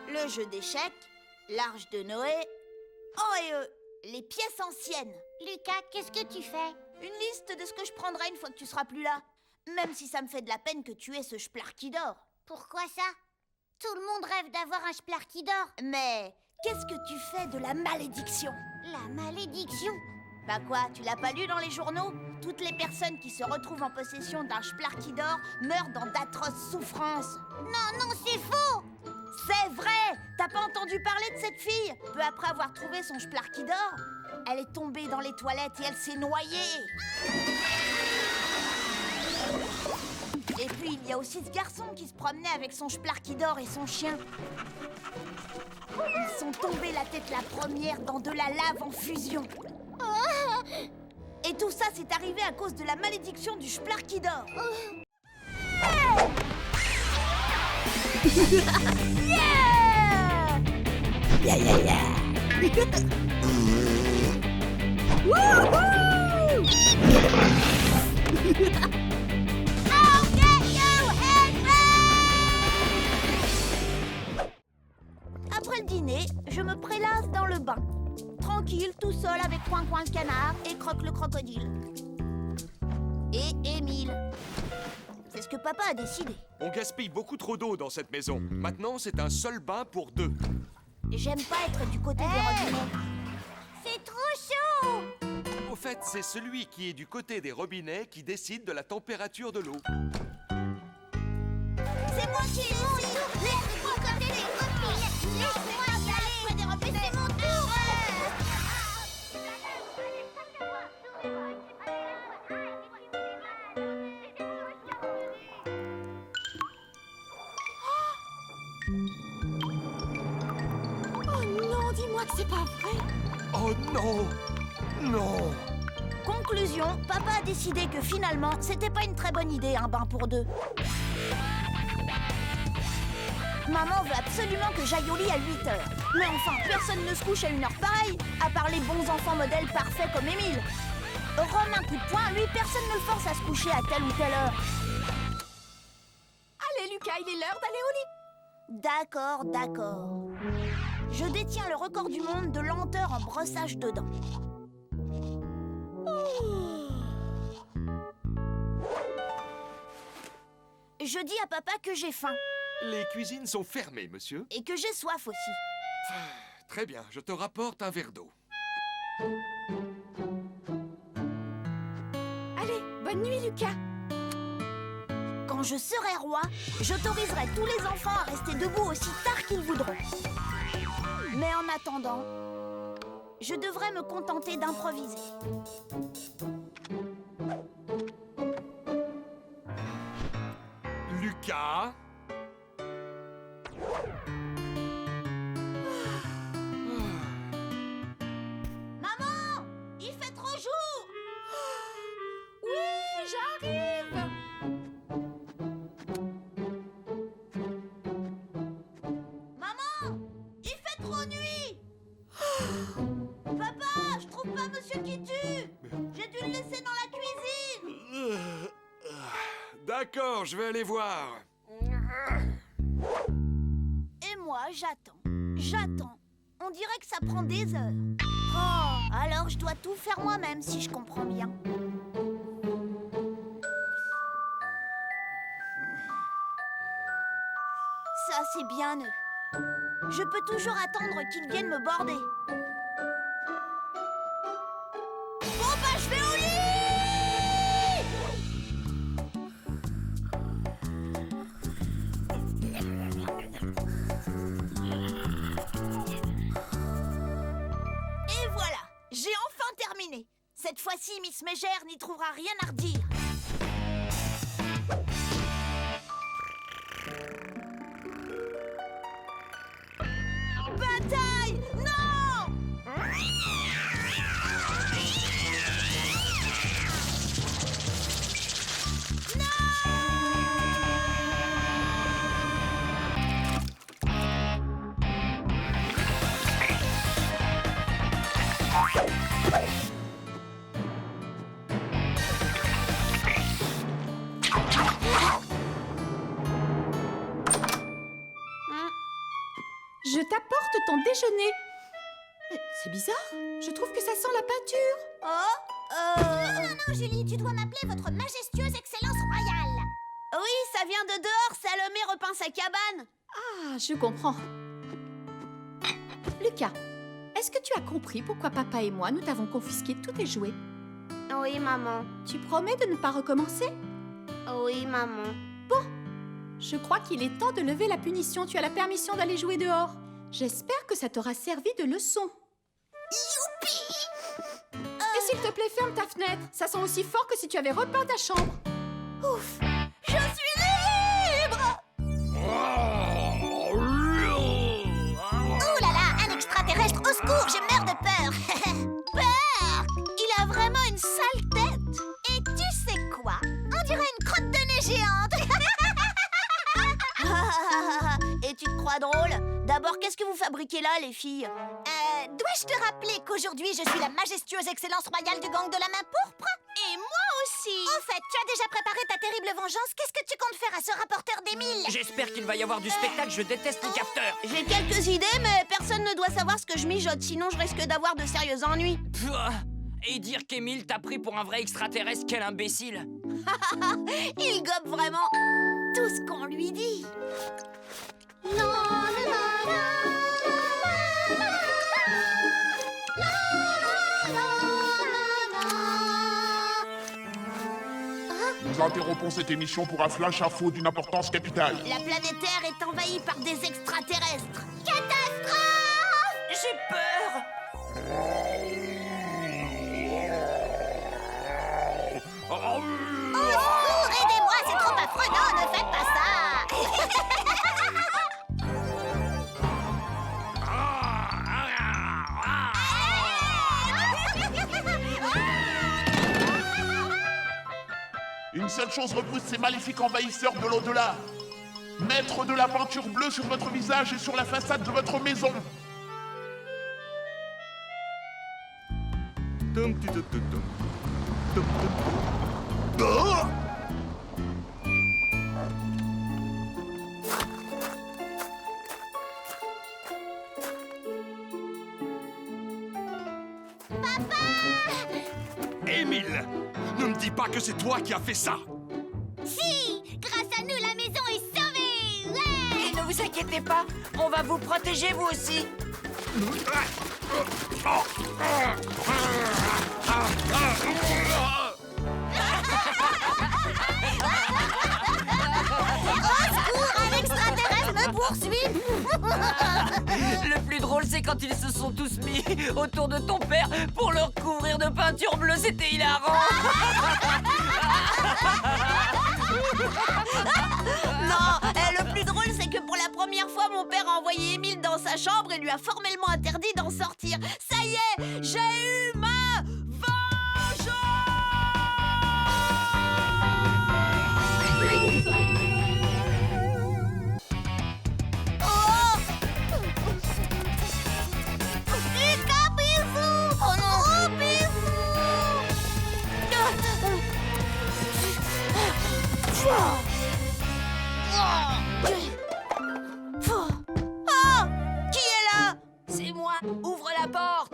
Le jeu d'échecs, l'arche de Noé. Oh, et les pièces anciennes. Lucas, qu'est-ce que tu fais? Une liste de ce que je prendrai une fois que tu seras plus là. Même si ça me fait de la peine que tu aies ce Splarky d'or. Pourquoi ça? Tout le monde rêve d'avoir un Splarky d'or. Mais qu'est-ce que tu fais de la malédiction? La malédiction? Bah quoi, tu l'as pas lu dans les journaux? Toutes les personnes qui se retrouvent en possession d'un Splarky d'or meurent dans d'atroces souffrances. Non, non, c'est faux! C'est vrai! T'as pas entendu parler de cette fille? Peu après avoir trouvé son Splarky d'or, elle est tombée dans les toilettes et elle s'est noyée. Et puis il y a aussi ce garçon qui se promenait avec son Splarky d'or et son chien. Ils sont tombés la tête la première dans de la lave en fusion. Et tout ça, c'est arrivé à cause de la malédiction du Splarky d'or. Yeah! Yeah, yeah, yeah! Wouhou! Après le dîner, je me prélasse dans le bain. Tranquille, tout seul avec Coin-Coin le canard et Croque le crocodile. Et Émile. C'est ce que papa a décidé. On gaspille beaucoup trop d'eau dans cette maison. Maintenant, c'est un seul bain pour 2. J'aime pas être du côté des robinets. C'est trop chaud! Au fait, c'est celui qui est du côté des robinets qui décide de la température de l'eau. C'est moi qui ai mon tour. Laisse-moi côté des copines! Laisse-moi y aller! Des robinets, c'est mon tour! Oh non, dis-moi que c'est pas vrai. Oh non! Non! Conclusion, papa a décidé que finalement, c'était pas une très bonne idée, un bain pour 2. Maman veut absolument que j'aille au lit à 8h. Mais enfin, personne ne se couche à une heure pareille, à part les bons enfants modèles parfaits comme Émile. Rome un coup de poing, lui, personne ne le force à se coucher à telle ou telle heure. Allez, Lucas, il est l'heure d'aller au lit. D'accord, d'accord. Je détiens le record du monde de lenteur en brossage de dents. Je dis à papa que j'ai faim Les cuisines sont fermées, monsieur. et que j'ai soif aussi. Très bien, je te rapporte un verre d'eau. Allez, bonne nuit, Lucas. Quand Quand je serai roi, j'autoriserai tous les enfants à rester debout aussi tard qu'ils voudront. Mais en attendant, je devrais me contenter d'improviser. Lucas? Maman, il fait trop jour. Oui, j'arrive. Maman, il fait trop nuit. Papa, je trouve pas Monsieur qui tue. J'ai dû le laisser dans la cuisine. D'accord, je vais aller voir. Et moi, j'attends. J'attends. On dirait que ça prend des heures. Oh, alors je dois tout faire moi-même si je comprends bien. Ça, c'est bien eux. Je peux toujours attendre qu'ils viennent me border. Bon, bah, je vais au lit! Et voilà, j'ai enfin terminé. Cette fois-ci, Miss Mégère n'y trouvera rien à redire. Bataille! Non! Je t'apporte ton déjeuner. C'est bizarre. Je trouve que ça sent la peinture. Non, Julie, tu dois m'appeler votre majestueuse excellence royale. Oui, ça vient de dehors. Salomé repeint sa cabane. Ah, je comprends. Lucas, est-ce que tu as compris pourquoi papa et moi, nous t'avons confisqué tous tes jouets? Oui, maman. Tu promets de ne pas recommencer? Oui, maman. Je crois qu'il est temps de lever la punition. Tu as la permission d'aller jouer dehors. J'espère que ça t'aura servi de leçon. Youpi! Et s'il te plaît, ferme ta fenêtre. Ça sent aussi fort que si tu avais repeint ta chambre. Ouf! Je suis libre! Ouh là là, un extraterrestre, au secours, je meurs de peur! Peur! Il a vraiment une sale tête! Et tu sais quoi? On dirait une crotte de nez géante! Et tu te crois drôle? D'abord, qu'est-ce que vous fabriquez là, les filles? Dois-je te rappeler qu'aujourd'hui, je suis la majestueuse excellence royale du gang de la main pourpre? Et moi aussi! Au fait, tu as déjà préparé ta terrible vengeance? Qu'est-ce que tu comptes faire à ce rapporteur d'Émile? J'espère qu'il va y avoir du spectacle, je déteste les capteurs. J'ai quelques idées, mais personne ne doit savoir ce que je mijote, sinon je risque d'avoir de sérieux ennuis. Et dire qu'Émile t'a pris pour un vrai extraterrestre, quel imbécile. Il gobe vraiment tout ce qu'on lui dit. Nous interrompons cette émission pour un flash info d'une importance capitale. La planète Terre est envahie par des extraterrestres. Catastrophe! J'ai peur. Au secours, aidez-moi, c'est trop affreux. Non, ne faites pas ça. Une seule chose repousse ces maléfiques envahisseurs de l'au-delà. Mettre de la peinture bleue sur votre visage et sur la façade de votre maison. Émile, ne me dis pas que c'est toi qui as fait ça. Si! Grâce à nous, la maison est sauvée! Ouais! Et ne vous inquiétez pas, on va vous protéger vous aussi. poursuivre. Le plus drôle, c'est quand ils se sont tous mis autour de ton père pour le recouvrir de peinture bleue. C'était hilarant. Non, le plus drôle, c'est que pour la première fois, mon père a envoyé Émile dans sa chambre et lui a formellement interdit d'en sortir. Ça y est, j'ai eu ma vengeance. Oh! Lucas, bisous! Oh non! Oh, bisous! Oh! Qui est là? C'est moi. Ouvre la porte.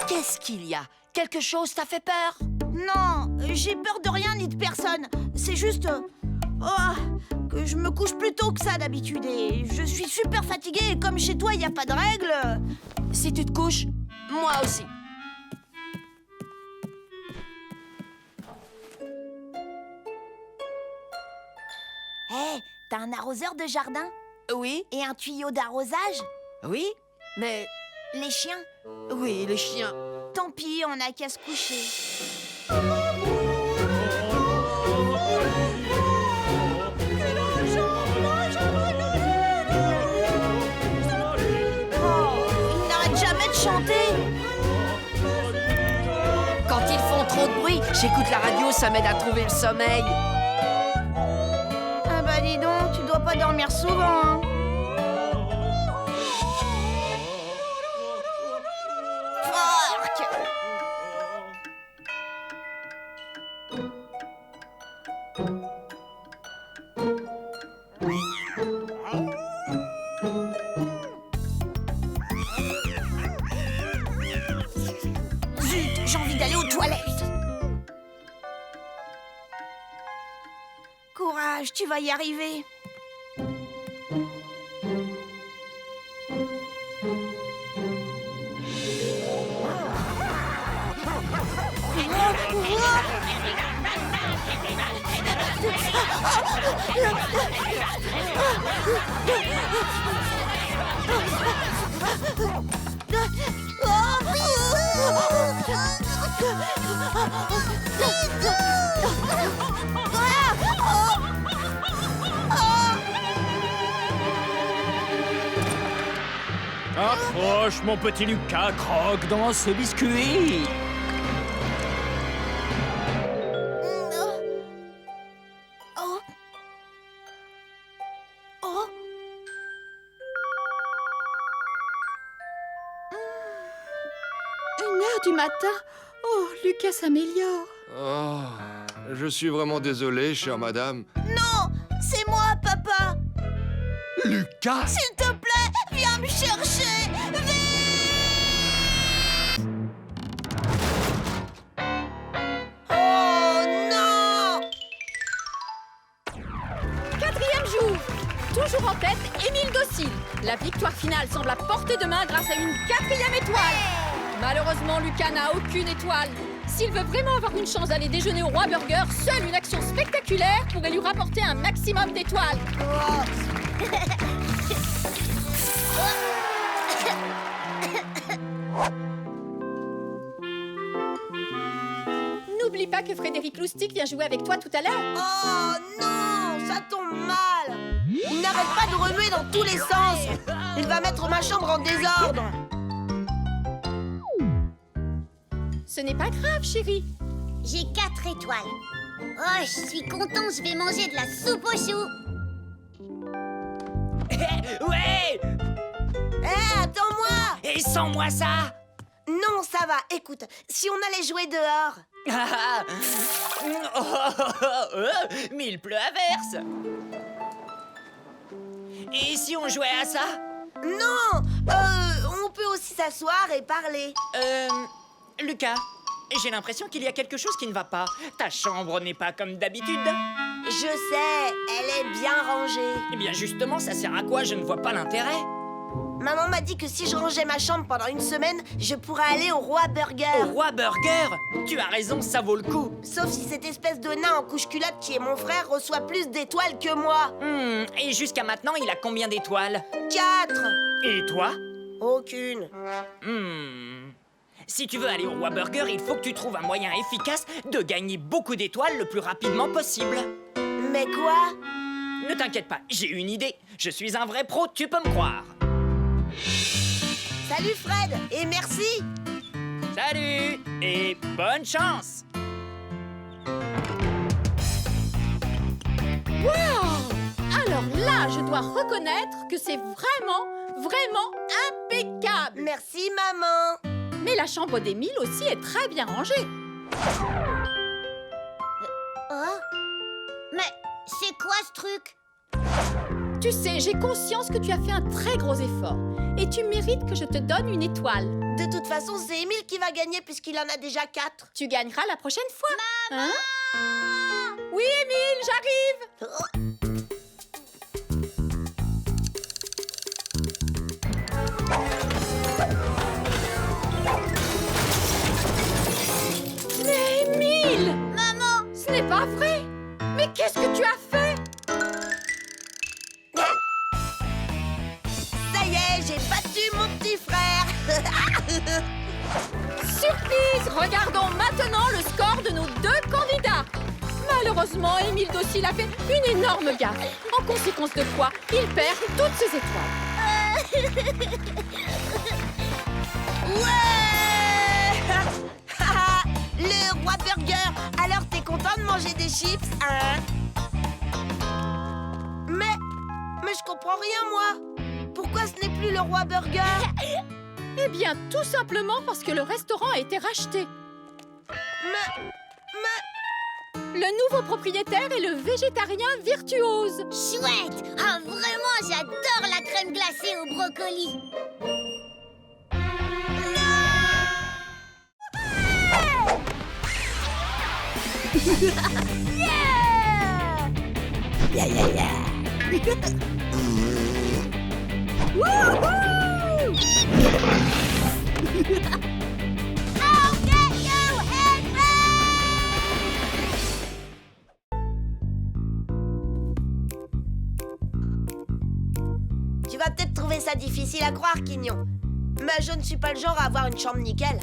Qu'est-ce qu'il y a? Quelque chose t'a fait peur? Non, j'ai peur de rien ni de personne. C'est juste... que je me couche plus tôt que ça d'habitude et je suis super fatiguée et comme chez toi il n'y a pas de règles... Si tu te couches, moi aussi. Hé, t'as un arroseur de jardin? Oui, Et un tuyau d'arrosage? oui, mais... Les chiens? Oui, les chiens. Tant pis, on n'a qu'à se coucher. Oh, il n'arrête jamais de chanter. Quand ils font trop de bruit, j'écoute la radio, ça m'aide à trouver le sommeil. Ah bah dis donc, tu dois pas dormir souvent, hein. Fork. Zut, j'ai envie d'aller aux toilettes. Courage, tu vas y arriver. Approche, mon petit Lucas, croque dans ce biscuit. Oh. Oh. 1h du matin. Oh, Lucas s'améliore. Oh, je suis vraiment désolé, chère madame. Non, c'est moi, papa. Lucas! S'il te plaît, viens me chercher. Vite. Oh non. 4e jour. Toujours en tête, Émile Docile. La victoire finale semble à portée de main grâce à une 4e étoile. Malheureusement, Lucas n'a aucune étoile. S'il veut vraiment avoir une chance d'aller déjeuner au Roi Burger, seule une action spectaculaire pourrait lui rapporter un maximum d'étoiles. N'oublie pas que Frédéric Loustic vient jouer avec toi tout à l'heure. Oh non, ça tombe mal. Il n'arrête pas de remuer dans tous les sens. Il va mettre ma chambre en désordre. Ce n'est pas grave, chérie. J'ai 4 étoiles. Oh, je suis content, je vais manger de la soupe aux choux. Ouais! Hé, attends-moi. Et sans moi ça! Non, ça va. Écoute, si on allait jouer dehors. Mais il pleut à verse. Et si on jouait à ça? Non, on peut aussi s'asseoir et parler. Lucas, j'ai l'impression qu'il y a quelque chose qui ne va pas. Ta chambre n'est pas comme d'habitude. Je sais, elle est bien rangée. Eh bien justement, ça sert à quoi? Je ne vois pas l'intérêt. Maman m'a dit que si je rangeais ma chambre pendant une semaine, je pourrais aller au Roi Burger. Au Roi Burger? Tu as raison, ça vaut le coup. Sauf si cette espèce de nain en couche-culotte qui est mon frère reçoit plus d'étoiles que moi. Et jusqu'à maintenant, il a combien d'étoiles? 4. Et toi? Aucune. Si tu veux aller au Roi Burger, il faut que tu trouves un moyen efficace de gagner beaucoup d'étoiles le plus rapidement possible. Mais quoi? Ne t'inquiète pas, j'ai une idée. Je suis un vrai pro, tu peux me croire. Salut Fred, et merci. Salut et bonne chance. Wow! Alors là, je dois reconnaître que c'est vraiment impeccable. Merci maman. Mais la chambre d'Émile aussi est très bien rangée. Oh? Mais c'est quoi ce truc? Tu sais, j'ai conscience que tu as fait un très gros effort. Et tu mérites que je te donne une étoile. De toute façon, c'est Émile qui va gagner puisqu'il en a déjà 4. Tu gagneras la prochaine fois. Maman! Hein? Oui, Émile, j'arrive. Mais Émile! Maman! Ce n'est pas vrai! Mais qu'est-ce que tu as fait? Ça y est, j'ai battu mon petit frère. Surprise! Regardons maintenant le score de nos 2 candidats. Malheureusement, Émile Docile a fait une énorme gaffe. En conséquence de quoi, il perd toutes ses étoiles. Ouais. Le Roi Burger. Alors, t'es content de manger des chips, hein? Mais je comprends rien, moi. Pourquoi ce n'est plus le Roi Burger? Eh bien, tout simplement parce que le restaurant a été racheté. Mais... Le nouveau propriétaire est le végétarien virtuose. Chouette! Ah, vraiment, j'adore la crème glacée au brocoli. Tu vas peut-être trouver ça difficile à croire, Quignon. Mais je ne suis pas le genre à avoir une chambre nickel.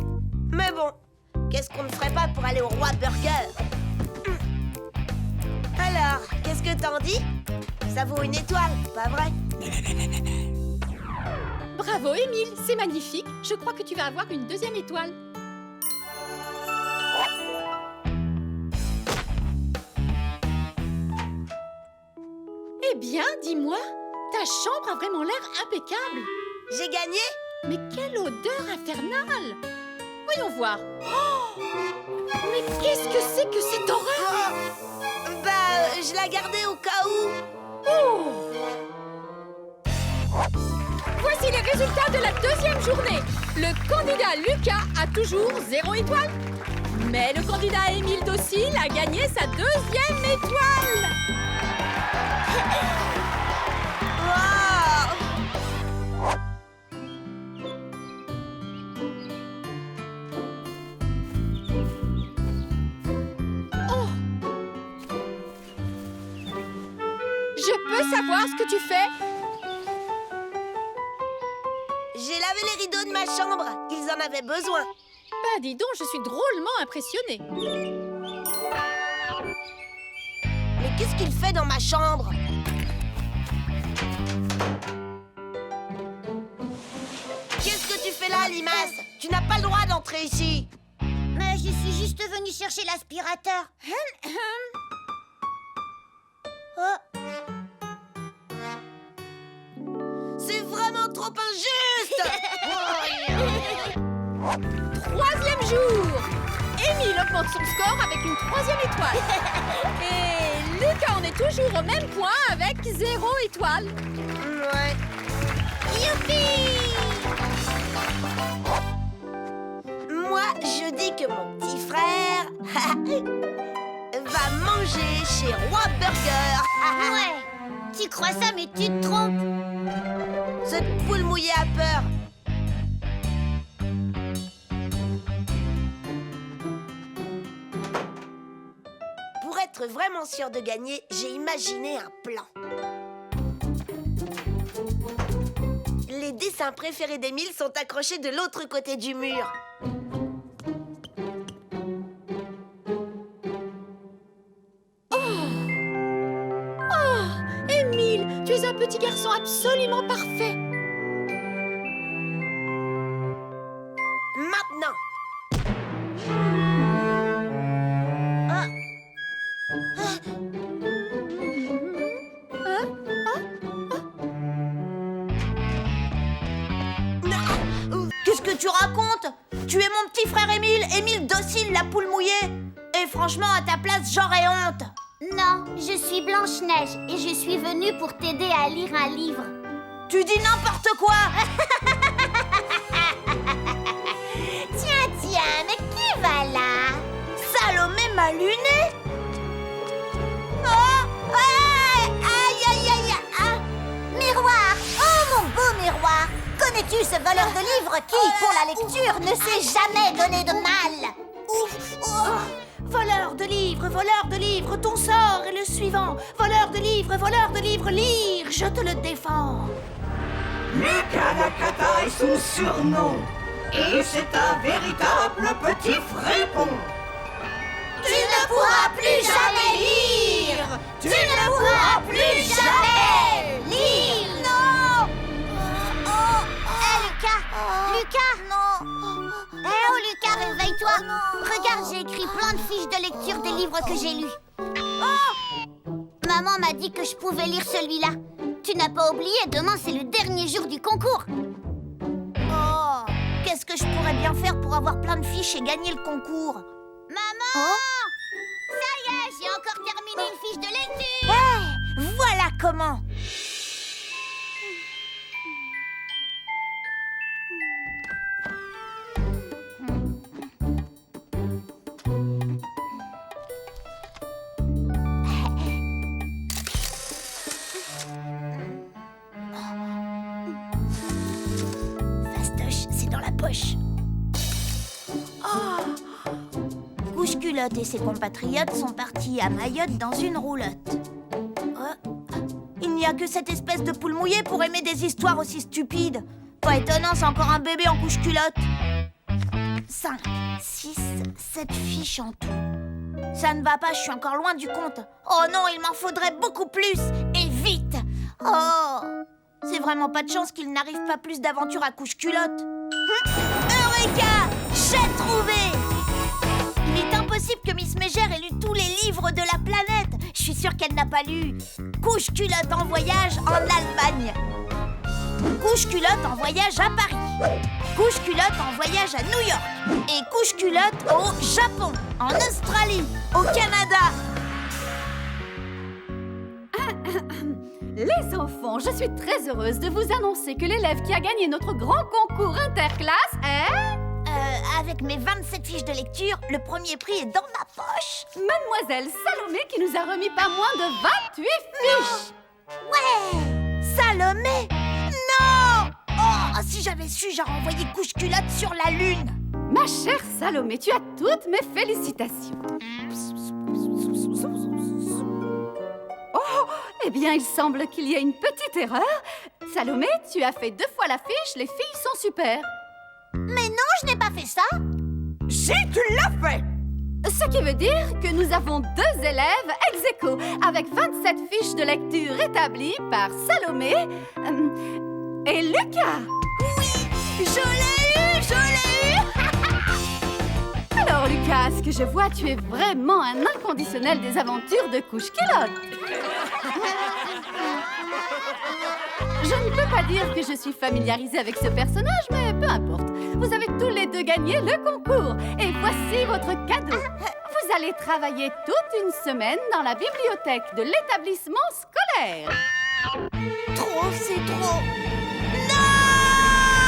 Mais bon, qu'est-ce qu'on ne ferait pas pour aller au Roi Burger? Alors, qu'est-ce que t'en dis? Ça vaut une étoile, pas vrai? Bravo, Émile, c'est magnifique. Je crois que tu vas avoir une 2e étoile. Eh bien, dis-moi, ta chambre a vraiment l'air impeccable. J'ai gagné? Mais quelle odeur infernale! Voyons voir. Oh! Mais qu'est-ce que c'est que cette horreur? Je la gardais au cas où. Oh! Voici les résultats de la 2e journée. Le candidat Lucas a toujours 0 étoile. Mais le candidat Émile Docile a gagné sa 2e étoile. Wow! Oh! Je peux savoir ce que tu fais? J'ai lavé les rideaux de ma chambre. Ils en avaient besoin. Bah dis donc, je suis drôlement impressionnée. Mais qu'est-ce qu'il fait dans ma chambre? Qu'est-ce que tu fais là, Limace? Tu n'as pas le droit d'entrer ici. Mais je suis juste venue chercher l'aspirateur. Oh. C'est vraiment trop injuste. 3e jour. Émile augmente son score avec une 3e étoile. Et Lucas en est toujours au même point avec 0 étoile. Ouais. Youpi! Moi, je dis que mon petit frère va manger chez Roi Burger. Ouais, tu Tu crois ça, mais tu te trompes. Cette poule mouillée a peur. Pour être vraiment sûr de gagner, j'ai imaginé un plan. Les dessins préférés d'Émile sont accrochés de l'autre côté du mur. Émile, tu es un petit garçon absolument parfait. Maintenant. Qu'est-ce que tu racontes? Tu es mon petit frère Émile, Émile docile, la poule mouillée. Et franchement, à ta place, j'aurais honte. Non, je suis Blanche-Neige et je suis venue pour t'aider à lire un livre. Tu dis n'importe quoi. Tiens, mais qui va là? Salomé m'a luné. Oh, aïe, ah. Miroir, oh mon beau miroir. Connais-tu ce voleur de livres qui, pour la lecture, ne s'est jamais donné de mal? Voleur de livres, ton sort est le suivant. Voleur de livres, lire, je te le défends. Lucas Nakata est son surnom. Et c'est un véritable petit frépon. Tu ne pourras plus jamais lire. Tu ne pourras plus jamais lire. Non. Hé, Lucas, non. Hé, oh Lucas, réveille-toi. Regarde, j'ai écrit plein de fiches de lecture des livres que j'ai lus. Maman m'a dit que je pouvais lire celui-là. Tu n'as pas oublié, demain c'est le dernier jour du concours. Oh, qu'est-ce que je pourrais bien faire pour avoir plein de fiches et gagner le concours? Maman, ça y est, j'ai encore terminé une fiche de lecture. Hey, voilà comment. Fastoche, c'est dans la poche. Couche-Culotte et ses compatriotes sont partis à Mayotte dans une roulotte. Il n'y a que cette espèce de poule mouillée pour aimer des histoires aussi stupides. Pas étonnant, c'est encore un bébé en couche-culotte. 5, 6, 7 fiches en tout. Ça ne va pas, je suis encore loin du compte. Oh non, il m'en faudrait beaucoup plus, et vite. Oh, c'est vraiment pas de chance qu'il n'arrive pas plus d'aventures à couche-culotte. Eureka! J'ai trouvé! Il est impossible que Miss Mégère ait lu tous les livres de la planète. Je suis sûre qu'elle n'a pas lu Couche-Culotte en voyage en Allemagne, Couche-Culotte en voyage à Paris, Couche-Culotte en voyage à New York et Couche-Culotte au Japon, en Australie, au Canada. Les enfants, je suis très heureuse de vous annoncer que l'élève qui a gagné notre grand concours interclasse est... Avec mes 27 fiches de lecture, le premier prix est dans ma poche. Mademoiselle Salomé qui nous a remis pas moins de 28 fiches. Ouais. Salomé? Non! Oh, si j'avais su, j'aurais envoyé Couche-Culotte sur la Lune. Ma chère Salomé, tu as toutes mes félicitations. Oh, eh bien, il semble qu'il y a une petite erreur. Salomé, tu as fait 2 fois la fiche, les filles sont super. Mais non, je n'ai pas fait ça. Si tu l'as fait! Ce qui veut dire que nous avons 2 élèves ex aequo, avec 27 fiches de lecture établies par Salomé et Lucas. Oui, je l'ai eu! Alors Lucas, ce que je vois, tu es vraiment un inconditionnel des aventures de Couche-Culotte. Je ne peux pas dire que je suis familiarisée avec ce personnage, mais peu importe. Vous avez tous les 2 gagné le concours. Et voici votre cadeau. Vous allez travailler toute une semaine dans la bibliothèque de l'établissement scolaire. Trop, c'est trop.